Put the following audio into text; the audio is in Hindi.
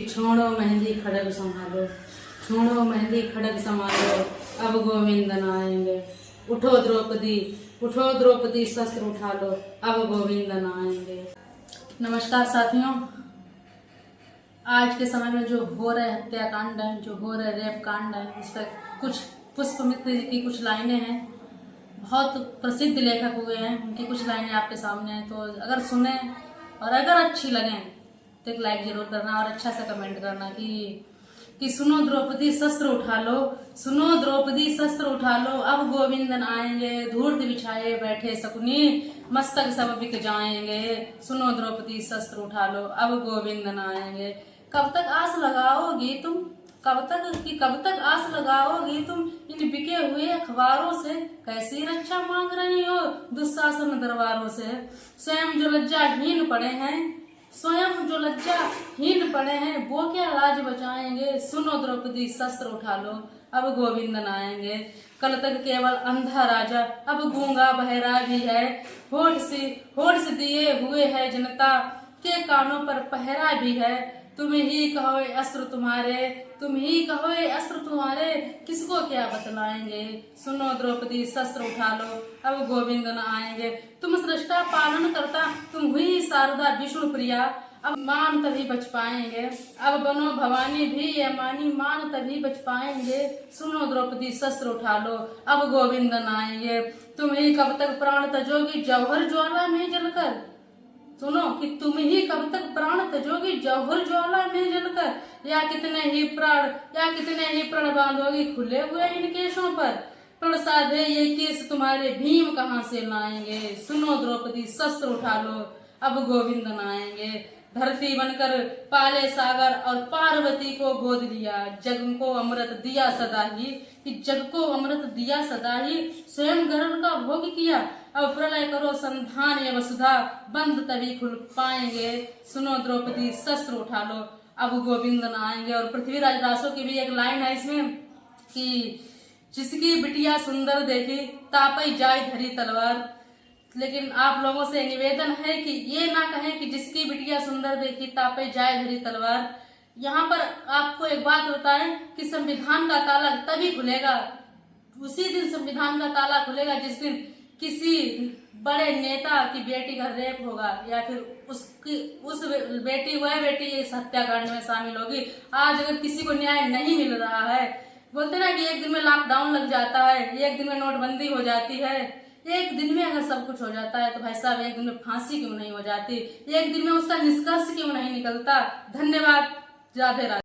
छोड़ो मेहंदी खड़ग संभालो, छोड़ो मेहंदी खड़ग संभालो, अब गोविंद न आएंगे। उठो द्रौपदी शस्त्र उठा लो, अब गोविंद न आएंगे। नमस्कार साथियों, आज के समय में जो हो रहे हत्याकांड है, जो हो रहे रेप कांड है, इस पर कुछ पुष्पमित्र जी की कुछ लाइनें हैं। बहुत प्रसिद्ध लेखक हुए हैं, उनकी कुछ लाइनें आपके सामने हैं, तो अगर सुने और अगर अच्छी लगें तो एक लाइक जरूर करना और अच्छा सा कमेंट करना कि सुनो द्रौपदी शस्त्र उठा लो, सुनो द्रौपदी शस्त्र उठा लो, अब गोविंद न आएंगे। धूर्त बिछाए बैठे शकुनी, मस्तक सब बिक जाएंगे। सुनो द्रौपदी शस्त्र उठा लो, अब गोविंद न आएंगे। कब तक आस लगाओगी तुम, कब तक आस लगाओगी तुम इन बिके हुए अखबारों से? कैसी रक्षा मांग रही हो दुशासन दरबारों से? स्वयं जो लज्जाहीन पड़े हैं वो क्या लाज बचाएंगे? सुनो द्रौपदी शस्त्र उठा लो, अब गोविंद न आएंगे। कल तक केवल अंधा राजा, अब गूंगा बहरा भी है। होठ से दिए हुए है जनता के कानों पर पहरा भी है। तुम ही कहो अस्त्र तुम्हारे, किसको क्या बतलाएंगे? सुनो द्रौपदी शस्त्र उठा लो, अब गोविंद न आएंगे। तुम सृष्टा पालन करता, तुम हुई शारदा विष्णु प्रिया, अब मान तभी बच पाएंगे। अब बनो भवानी भी ये मानी, मान तभी बच पाएंगे। सुनो द्रौपदी शस्त्र उठा लो, अब गोविंद न आएंगे। तुम ही कब तक प्राण तजोगी जौहर ज्वाला में जलकर? सुनो कि तुम ही कब तक प्राण तजोगी जौहर ज्वाला में जलकर? या कितने ही प्राण बांधोगी खुले हुए इन केशों पर? प्रण साधे ये केस तुम्हारे भीम कहाँ से लाएंगे? सुनो द्रौपदी शस्त्र उठा लो, अब गोविंद न आएंगे। धरती बनकर पाले सागर और पार्वती को गोद लिया, जग को अमृत दिया सदा ही, स्वयं गर्भ का भोग किया। अब प्रलय करो संधान ये वसुधा, बंद तभी खुल पाएंगे। सुनो द्रौपदी शस्त्र उठा लो, अब गोविंद न आएंगे। और पृथ्वीराज रासो की भी एक लाइन है इसमें कि जिसकी बिटिया सुंदर देखी तापई जाय धरी तलवार। लेकिन आप लोगों से निवेदन है कि ये ना कहें कि जिसकी बिटिया सुंदर देखी तापे जाए धरी तलवार। यहाँ पर आपको एक बात बताएं कि संविधान का ताला तभी खुलेगा, उसी दिन संविधान का ताला खुलेगा जिस दिन किसी बड़े नेता की बेटी का रेप होगा या फिर वह बेटी इस हत्याकांड में शामिल होगी। आज अगर किसी को न्याय नहीं मिल रहा है, बोलते ना कि एक दिन में लॉकडाउन लग जाता है, एक दिन में नोटबंदी हो जाती है, एक दिन में अगर सब कुछ हो जाता है तो भाई साहब एक दिन में फांसी क्यों नहीं हो जाती, एक दिन में उसका निष्कर्ष क्यों नहीं निकलता? धन्यवाद। राधे राधे।